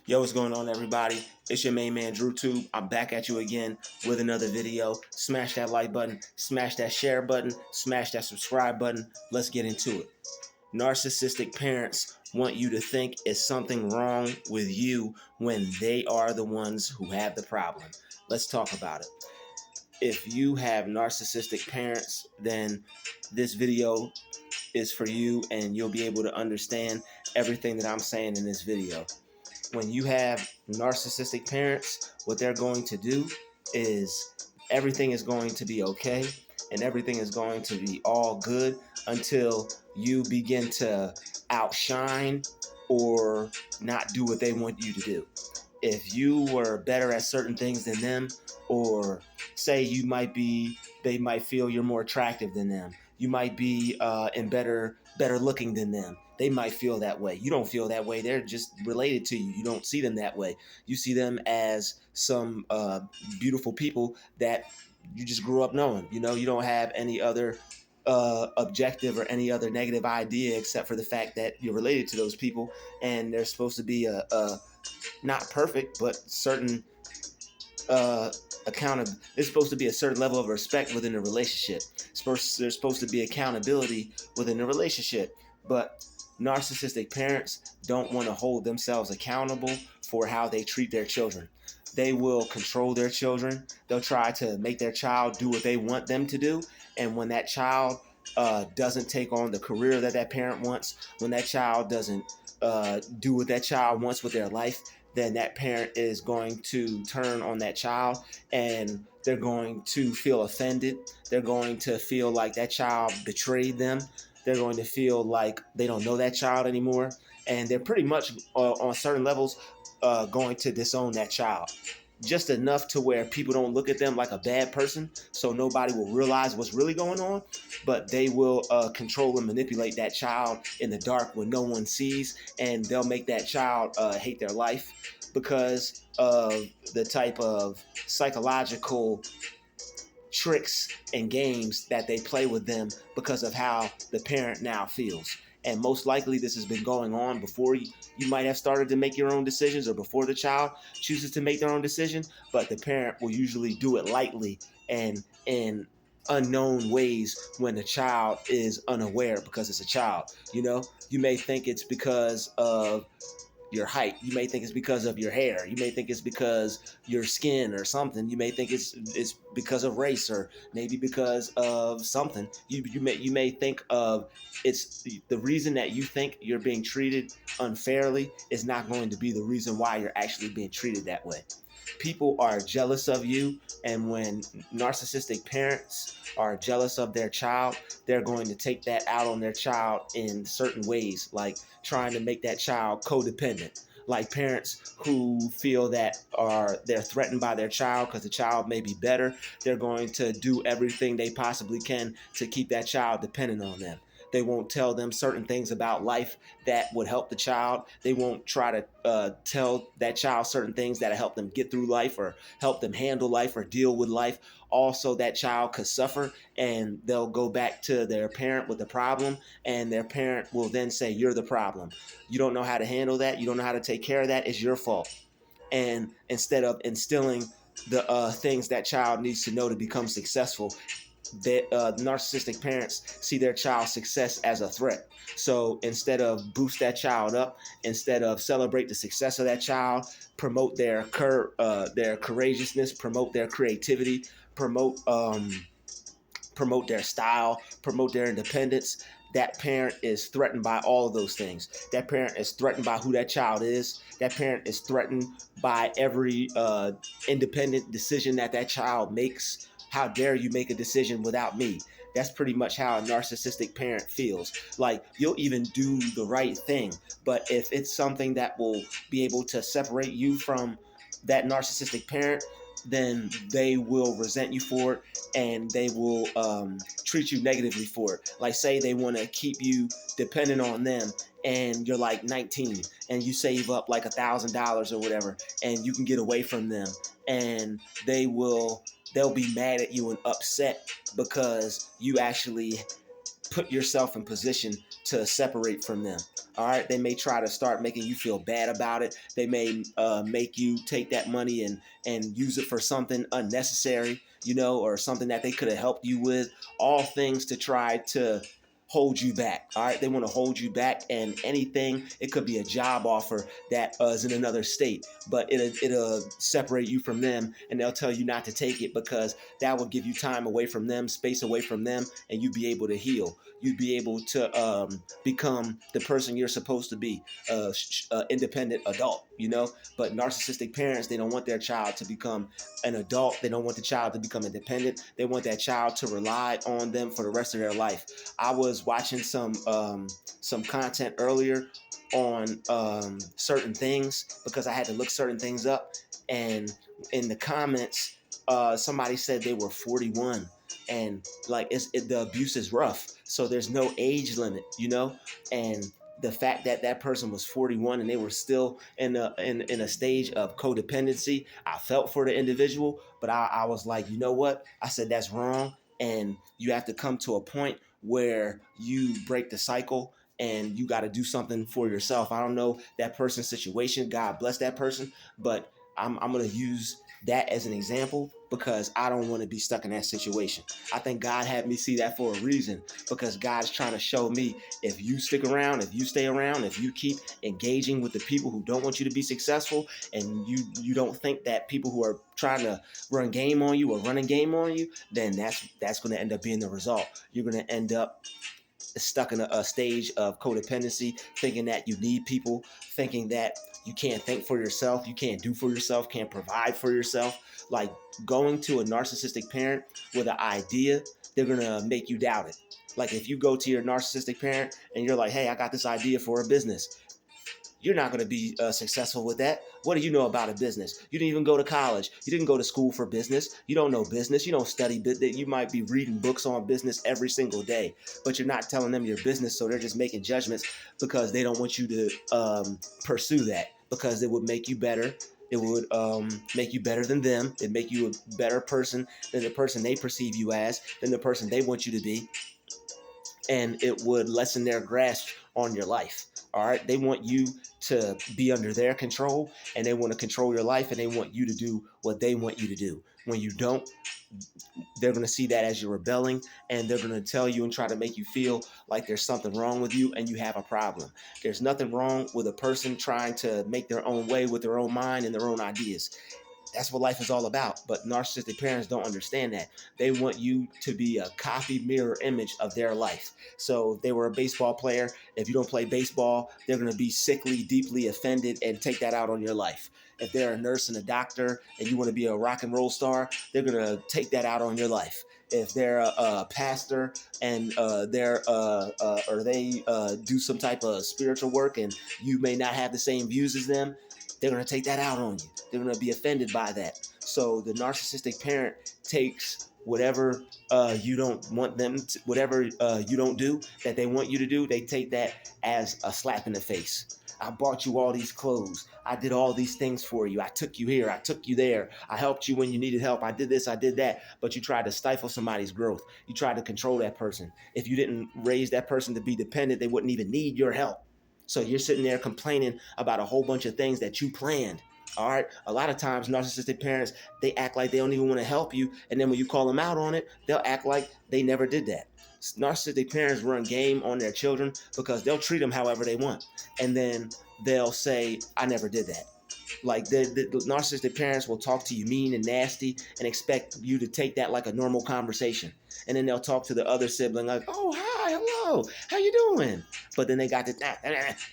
Yo, what's going on, everybody? It's your main man, Druuill. I'm back at you again with another video. Smash that like button, smash that share button, smash that subscribe button. Let's get into it. Narcissistic parents want you to think it's something wrong with you when they are the ones who have the problem. Let's talk about it. If you have narcissistic parents, then this video is for you and you'll be able to understand everything that I'm saying in this video. When you have narcissistic parents, what they're going to do is everything is going to be okay and everything is going to be all good until you begin to outshine or not do what they want you to do. If you were better at certain things than them, or say they might feel you're more attractive than them. You might be in better looking than them. They might feel that way. You don't feel that way. They're just related to you. You don't see them that way. You see them as some beautiful people that you just grew up knowing. You know, you don't have any other objective or any other negative idea except for the fact that you're related to those people, and they're supposed to be a not perfect, but certain it's supposed to be a certain level of respect within a relationship. There's supposed to be accountability within a relationship, but narcissistic parents don't want to hold themselves accountable for how they treat their children. They will control their children. They'll try to make their child do what they want them to do, and when that child doesn't take on the career that parent wants, when that child doesn't do what that child wants with their life, then that parent is going to turn on that child and they're going to feel offended. They're going to feel like that child betrayed them. They're going to feel like they don't know that child anymore. And they're pretty much on certain levels going to disown that child. Just enough to where people don't look at them like a bad person, so nobody will realize what's really going on, but they will control and manipulate that child in the dark when no one sees, and they'll make that child hate their life because of the type of psychological tricks and games that they play with them because of how the parent now feels. And most likely this has been going on before you might have started to make your own decisions, or before the child chooses to make their own decision, but the parent will usually do it lightly and in unknown ways when the child is unaware, because it's a child. You know, you may think it's because of your height. You may think it's because of your hair. You may think it's because your skin or something. You may think it's because of race, or maybe because of something. You may think of it's the reason that you think you're being treated unfairly is not going to be the reason why you're actually being treated that way. People are jealous of you, and when narcissistic parents are jealous of their child, they're going to take that out on their child in certain ways, like trying to make that child codependent. Like parents who feel that they're threatened by their child because the child may be better, they're going to do everything they possibly can to keep that child dependent on them. They won't tell them certain things about life that would help the child. They won't try to tell that child certain things that help them get through life, or help them handle life, or deal with life. Also, that child could suffer, and they'll go back to their parent with the problem, and their parent will then say, "You're the problem. You don't know how to handle that. You don't know how to take care of that. It's your fault." And instead of instilling the things that child needs to know to become successful, that narcissistic parents see their child's success as a threat. So instead of boost that child up, instead of celebrate the success of that child, promote their courageousness, promote their creativity, promote their style, promote their independence, that parent is threatened by all of those things. That parent is threatened by who that child is. That parent is threatened by every independent decision that child makes. How dare you make a decision without me? That's pretty much how a narcissistic parent feels. Like, you'll even do the right thing, but if it's something that will be able to separate you from that narcissistic parent, then they will resent you for it, and they will treat you negatively for it. Like, say they want to keep you dependent on them, and you're like 19 and you save up like $1,000 or whatever, and you can get away from them, and they'll be mad at you and upset because you actually put yourself in position to separate from them. All right, they may try to start making you feel bad about it. They may make you take that money and use it for something unnecessary, or something that they could have helped you with. All things to try to hold you back. All right, they want to hold you back, and anything. It could be a job offer that is in another state, but it'll separate you from them, and they'll tell you not to take it because that will give you time away from them, space away from them, and you'd be able to heal. You'd be able to become the person you're supposed to be, independent adult. But narcissistic parents, they don't want their child to become an adult. They don't want the child to become independent. They want that child to rely on them for the rest of their life. I was watching some content earlier on certain things because I had to look certain things up, and in the comments, somebody said they were 41, and like the abuse is rough. So there's no age limit, and the fact that that person was 41 and they were still in a stage of codependency, I felt for the individual, but I was like, you know what? I said that's wrong, and you have to come to a point where you break the cycle and you got to do something for yourself. I don't know that person's situation. God bless that person, but I'm going to use that as an example because I don't want to be stuck in that situation. I think God had me see that for a reason, because God's trying to show me, if you stick around, if you stay around, if you keep engaging with the people who don't want you to be successful, and you don't think that people who are trying to run game on you or running game on you, then that's going to end up being the result. You're going to end up stuck in a stage of codependency, thinking that you need people, thinking that you can't think for yourself, you can't do for yourself, can't provide for yourself. Like, going to a narcissistic parent with an idea, they're gonna make you doubt it. Like, if you go to your narcissistic parent and you're like, hey, I got this idea for a business, you're not going to be successful with that. What do you know about a business? You didn't even go to college. You didn't go to school for business. You don't know business. You don't study business. You might be reading books on business every single day, but you're not telling them your business, so they're just making judgments because they don't want you to pursue that, because it would make you better. It would make you better than them. It'd make you a better person than the person they perceive you as, than the person they want you to be. And it would lessen their grasp on your life. All right. They want you to be under their control, and they want to control your life, and they want you to do what they want you to do. When you don't, they're going to see that as you're rebelling, and they're going to tell you and try to make you feel like there's something wrong with you and you have a problem. There's nothing wrong with a person trying to make their own way with their own mind and their own ideas. That's what life is all about. But narcissistic parents don't understand that. They want you to be a copy, mirror image of their life. So if they were a baseball player, if you don't play baseball, they're going to be sickly, deeply offended, and take that out on your life. If they're a nurse and a doctor and you want to be a rock and roll star, they're going to take that out on your life. If they're a pastor and they do some type of spiritual work and you may not have the same views as them, they're going to take that out on you. They're going to be offended by that. So the narcissistic parent takes whatever you don't want them to, whatever you don't do that they want you to do, they take that as a slap in the face. I bought you all these clothes. I did all these things for you. I took you here. I took you there. I helped you when you needed help. I did this. I did that. But you tried to stifle somebody's growth. You tried to control that person. If you didn't raise that person to be dependent, they wouldn't even need your help. So you're sitting there complaining about a whole bunch of things that you planned. All right. A lot of times, narcissistic parents, they act like they don't even want to help you. And then when you call them out on it, they'll act like they never did that. Narcissistic parents run game on their children because they'll treat them however they want. And then they'll say, I never did that. Like the narcissistic parents will talk to you mean and nasty and expect you to take that like a normal conversation. And then they'll talk to the other sibling like, oh, hi, hello, how you doing? But then they got this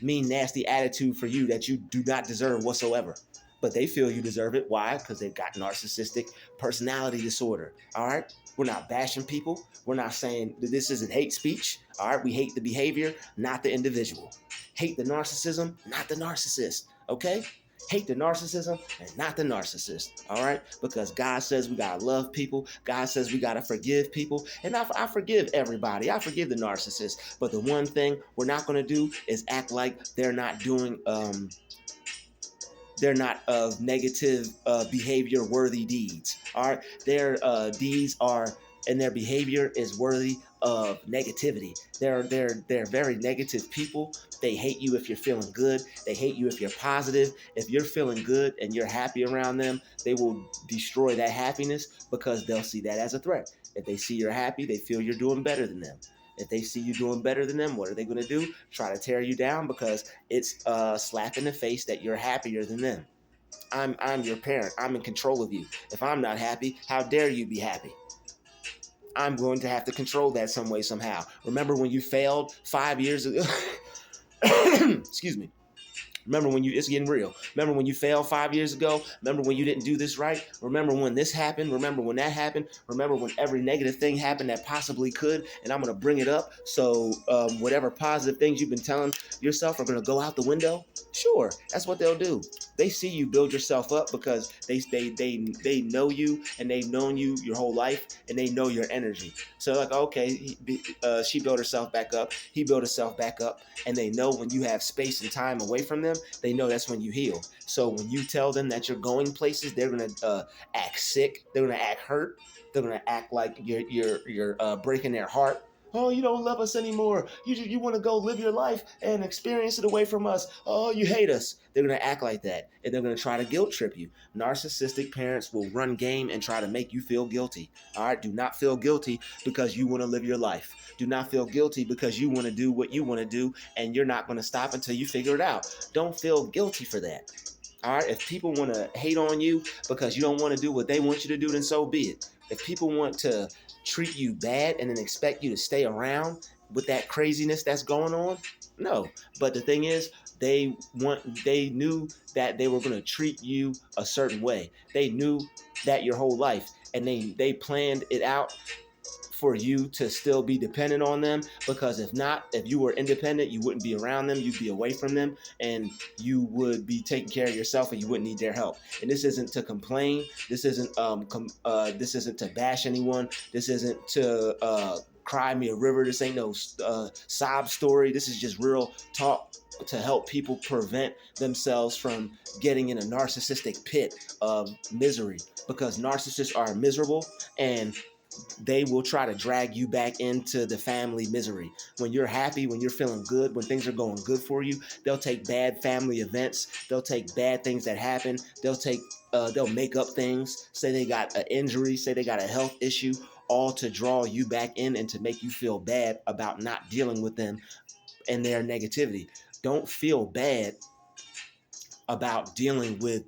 mean, nasty attitude for you that you do not deserve whatsoever. But they feel you deserve it. Why? Because they've got narcissistic personality disorder. All right. We're not bashing people. We're not saying that this isn't hate speech. All right. We hate the behavior, not the individual. Hate the narcissism, not the narcissist. Okay. Hate the narcissism and not the narcissist. All right. Because God says we got to love people. God says we got to forgive people. And I forgive everybody. I forgive the narcissist. But the one thing we're not going to do is act like they're not doing, they're not of negative behavior worthy deeds. All right. Their deeds are and their behavior is worthy of negativity. They're very negative people. They hate you if you're feeling good. They hate you if you're positive. If you're feeling good and you're happy around them, they will destroy that happiness because they'll see that as a threat. If they see you're happy, they feel you're doing better than them. If they see you doing better than them, what are they going to do? Try to tear you down because it's a slap in the face that you're happier than them. I'm your parent. I'm in control of you. If I'm not happy, how dare you be happy? I'm going to have to control that some way, somehow. Remember when you failed 5 years ago? Excuse me. Remember when it's getting real. Remember when you failed 5 years ago? Remember when you didn't do this right? Remember when this happened? Remember when that happened? Remember when every negative thing happened that possibly could? And I'm going to bring it up so whatever positive things you've been telling yourself are going to go out the window? Sure, that's what they'll do. They see you build yourself up because they know you and they've known you your whole life and they know your energy. So like, okay, she built herself back up. He built himself back up. And they know when you have space and time away from them, they know that's when you heal. So when you tell them that you're going places, they're gonna act sick. They're gonna act hurt. They're gonna act like you're breaking their heart. Oh, you don't love us anymore. You want to go live your life and experience it away from us. Oh, you hate us. They're going to act like that. And they're going to try to guilt trip you. Narcissistic parents will run game and try to make you feel guilty. All right. Do not feel guilty because you want to live your life. Do not feel guilty because you want to do what you want to do and you're not going to stop until you figure it out. Don't feel guilty for that. All right. If people want to hate on you because you don't want to do what they want you to do, then so be it. If people want to treat you bad and then expect you to stay around with that craziness that's going on, no. But the thing is, they knew that they were going to treat you a certain way. They knew that your whole life, and they planned it out for you to still be dependent on them, because if not, if you were independent, you wouldn't be around them, you'd be away from them, and you would be taking care of yourself and you wouldn't need their help. And this isn't to complain, this isn't to bash anyone, this isn't to cry me a river, this ain't no sob story, this is just real talk to help people prevent themselves from getting in a narcissistic pit of misery, because narcissists are miserable and they will try to drag you back into the family misery. When you're happy, when you're feeling good, when things are going good for you, they'll take bad family events, they'll take bad things that happen, they'll make up things, say they got an injury, say they got a health issue, all to draw you back in and to make you feel bad about not dealing with them and their negativity. Don't feel bad about dealing with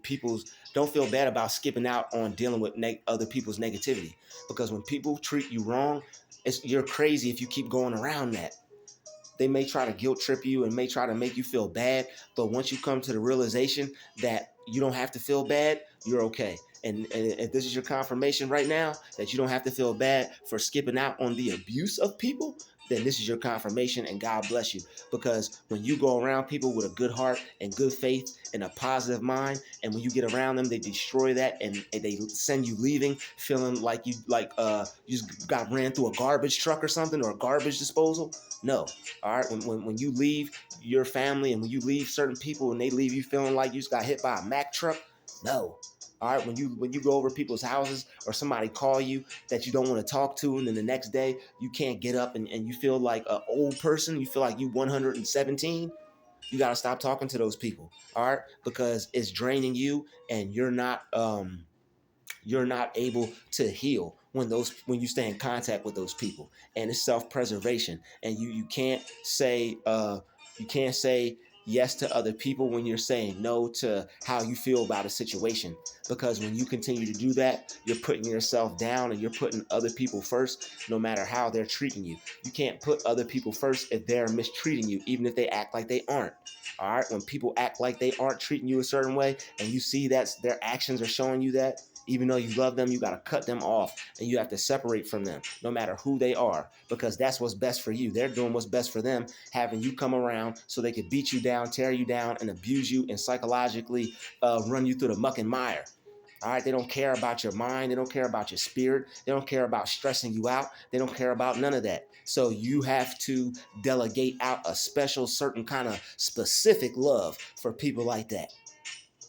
don't feel bad about skipping out on dealing with other people's negativity, because when people treat you wrong, you're crazy if you keep going around that. They may try to guilt trip you and may try to make you feel bad, but once you come to the realization that you don't have to feel bad, you're okay. And if this is your confirmation right now that you don't have to feel bad for skipping out on the abuse of people, then this is your confirmation, and God bless you. Because when you go around people with a good heart and good faith and a positive mind, and when you get around them, they destroy that and they send you leaving feeling like you just got ran through a garbage truck or something, or a garbage disposal. No. All right. When you leave your family and when you leave certain people and they leave you feeling like you just got hit by a Mack truck, no. All right, when you go over people's houses or somebody call you that you don't want to talk to, and then the next day you can't get up and you feel like an old person, you feel like you 117, you got to stop talking to those people. All right, because it's draining you and you're not able to heal when you stay in contact with those people. And it's self-preservation, and you can't say yes to other people when you're saying no to how you feel about a situation, because when you continue to do that, you're putting yourself down and you're putting other people first, no matter how they're treating you. You can't put other people first if they're mistreating you, even if they act like they aren't. All right, when people act like they aren't treating you a certain way and you see that their actions are showing you that, even though you love them, you got to cut them off and you have to separate from them, no matter who they are, because that's what's best for you. They're doing what's best for them, having you come around so they could beat you down, tear you down, and abuse you and psychologically run you through the muck and mire. All right, they don't care about your mind. They don't care about your spirit. They don't care about stressing you out. They don't care about none of that. So you have to delegate out a special, certain kind of specific love for people like that.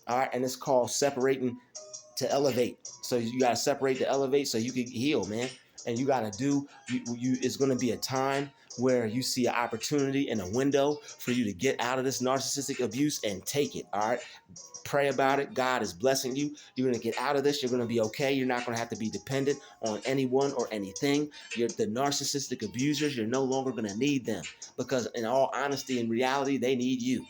All right, and it's called separating to elevate. So you got to separate to elevate so you can heal, man. and you got to do you it's going to be a time where you see an opportunity and a window for you to get out of this narcissistic abuse and take it. All right, pray about it. God is blessing you. You're going to get out of this. You're going to be okay. You're not going to have to be dependent on anyone or anything. You're the narcissistic abusers. You're no longer going to need them, because in all honesty and reality, they need you.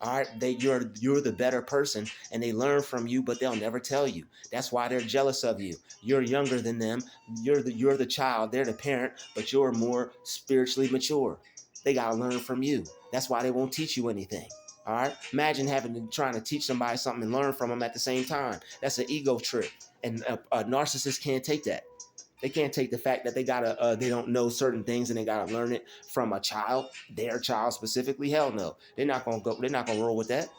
All right, you're the better person, and they learn from you, but they'll never tell you. That's why they're jealous of you. You're younger than them. You're the child. They're the parent, but you're more spiritually mature. They gotta learn from you. That's why they won't teach you anything. All right. Imagine trying to teach somebody something and learn from them at the same time. That's an ego trip, and a narcissist can't take that. They can't take the fact that they don't know certain things and they gotta learn it from a child, their child specifically. Hell no, they're not gonna roll with that.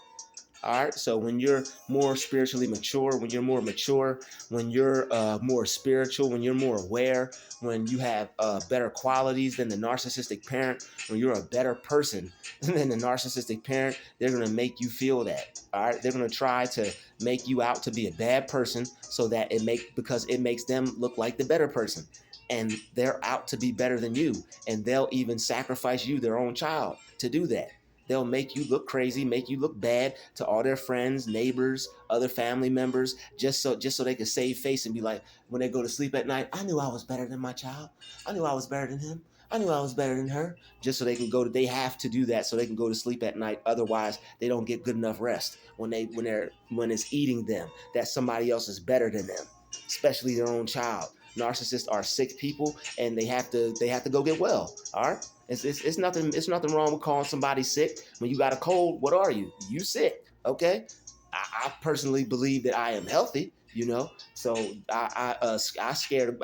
All right. So when you're more spiritually mature, when you're more mature, when you're more spiritual, when you're more aware, when you have better qualities than the narcissistic parent, when you're a better person than the narcissistic parent, they're going to make you feel that. All right. They're going to try to make you out to be a bad person so that because it makes them look like the better person. And they're out to be better than you. And they'll even sacrifice you, their own child, to do that. They'll make you look crazy, make you look bad to all their friends, neighbors, other family members, just so they can save face and be like, when they go to sleep at night, I knew I was better than my child. I knew I was better than him. I knew I was better than her. Just so they have to do that so they can go to sleep at night. Otherwise, they don't get good enough rest when it's eating them that somebody else is better than them, especially their own child. Narcissists are sick people, and they have to go get well. All right. It's nothing wrong with calling somebody sick. When you got a cold, what are you? You sick, okay? I personally believe that I am healthy, So I scared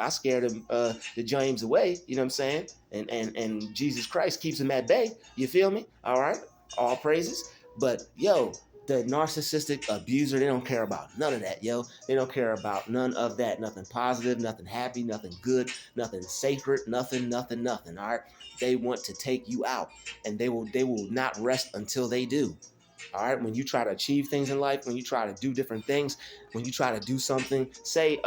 him the James away, you know what I'm saying? And Jesus Christ keeps him at bay. You feel me? All right, all praises. But yo, the narcissistic abuser, they don't care about none of that, yo. They don't care about none of that. Nothing positive, nothing happy, nothing good, nothing sacred, nothing. All right. They want to take you out, and they will not rest until they do. All right. When you try to achieve things in life, when you try to do different things, when you try to do something, say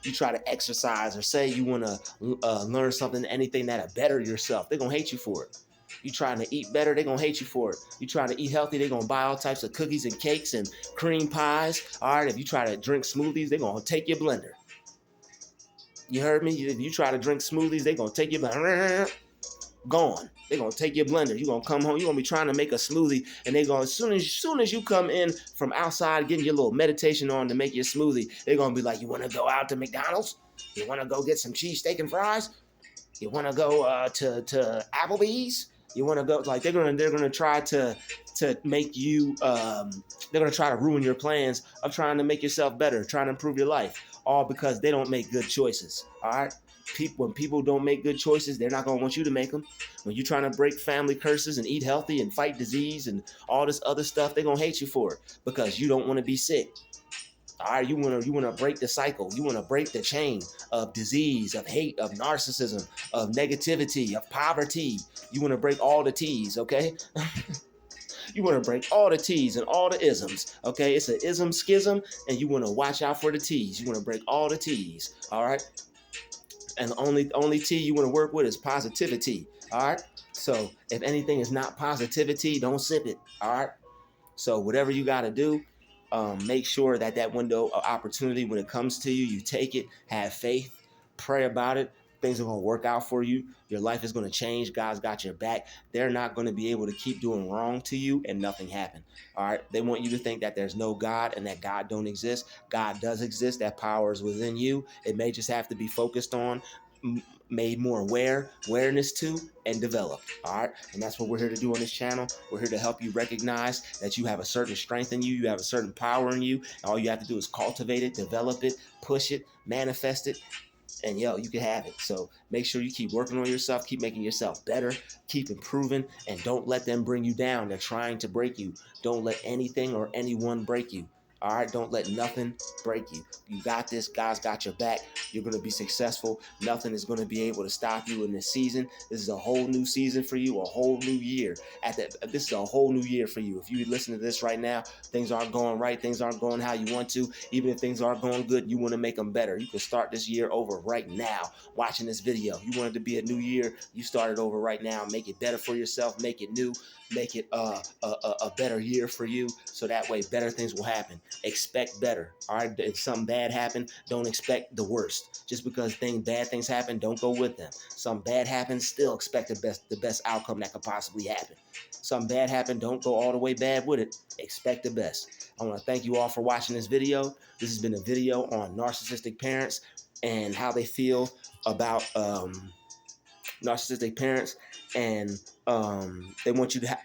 you try to exercise, or say you want to learn something, anything that'll better yourself, they're gonna hate you for it. You trying to eat better, they're gonna hate you for it. You trying to eat healthy, they're gonna buy all types of cookies and cakes and cream pies. All right. If you try to drink smoothies, they're gonna take your blender. You heard me? If you try to drink smoothies, they're gonna take your blender. Gone. They're gonna take your blender. You're gonna come home. You're gonna be trying to make a smoothie, and they're gonna, as soon as you come in from outside getting your little meditation on to make your smoothie, they're gonna be like, you wanna go out to McDonald's? You wanna go get some cheesesteak and fries? You wanna go to Applebee's? You wanna go, like, they're gonna try to make you they're gonna try to ruin your plans of trying to make yourself better, trying to improve your life, all because they don't make good choices. All right. When people don't make good choices, they're not going to want you to make them. When you're trying to break family curses and eat healthy and fight disease and all this other stuff, they're going to hate you for it because you don't want to be sick. All right, you want to break the cycle. You want to break the chain of disease, of hate, of narcissism, of negativity, of poverty. You want to break all the T's, okay? You want to break all the T's and all the isms, okay? It's an ism schism, and you want to watch out for the T's. You want to break all the T's, all right? And the only T you want to work with is positivity. All right. So if anything is not positivity, don't sip it. All right. So whatever you got to do, make sure that window of opportunity, when it comes to you, you take it, have faith, pray about it. Things are going to work out for you. Your life is going to change. God's got your back. They're not going to be able to keep doing wrong to you and nothing happen. All right. They want you to think that there's no God and that God don't exist. God does exist. That power is within you. It may just have to be focused on, made more awareness to, and developed. All right. And that's what we're here to do on this channel. We're here to help you recognize that you have a certain strength in you. You have a certain power in you. And all you have to do is cultivate it, develop it, push it, manifest it. And you can have it. So make sure you keep working on yourself, keep making yourself better, keep improving, and don't let them bring you down. They're trying to break you. Don't let anything or anyone break you. All right, don't let nothing break you. You got this. God's got your back. You're going to be successful. Nothing is going to be able to stop you in this season. This is a whole new season for you, a whole new year. This is a whole new year for you. If you listen to this right now, things aren't going right. Things aren't going how you want to. Even if things are going good, you want to make them better. You can start this year over right now watching this video. You want it to be a new year, you start it over right now. Make it better for yourself. Make it new. Make it a better year for you, so that way better things will happen. Expect better. All right, if something bad happened, don't expect the worst. Just because bad things happen, don't go with them. Something bad happens, still expect the best outcome that could possibly happen. Something bad happened, don't go all the way bad with it. Expect the best. I want to thank you all for watching this video. This has been a video on narcissistic parents and how they feel about narcissistic parents, and they want you to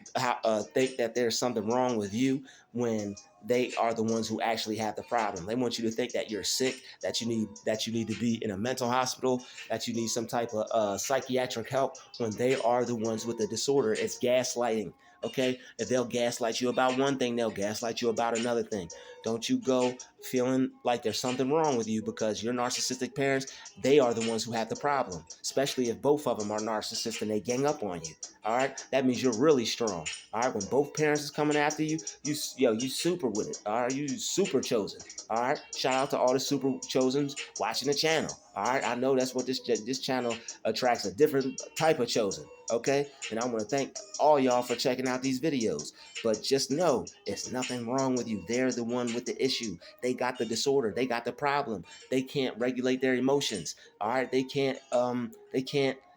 think that there's something wrong with you when they are the ones who actually have the problem. They want you to think that you're sick, that you need to be in a mental hospital, that you need some type of psychiatric help, when they are the ones with the disorder. It's gaslighting. Okay, if they'll gaslight you about one thing, they'll gaslight you about another thing. Don't you go feeling like there's something wrong with you because your narcissistic parents, they are the ones who have the problem, especially if both of them are narcissists and they gang up on you. All right, that means you're really strong. All right, when both parents is coming after you, you super with it. All right, you super chosen. All right, shout out to all the super chosens watching the channel. All right, I know that's what this channel attracts, a different type of chosen. Okay, and I want to thank all y'all for checking out these videos. But just know, it's nothing wrong with you. They're the one with the issue. They got the disorder. They got the problem. They can't regulate their emotions. All right, they can't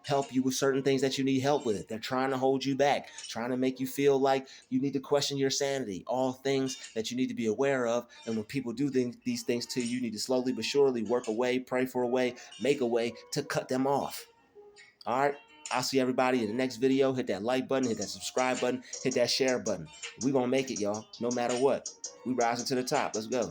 help you with certain things that you need help with. They're trying to hold you back, trying to make you feel like you need to question your sanity. All things that you need to be aware of. And when people do these things to you, you need to slowly but surely work a way, pray for a way, make a way to cut them off. All right, I'll see everybody in the next video. Hit that like button, hit that subscribe button, hit that share button. We're gonna make it, y'all, no matter what. We rising to the top. Let's go.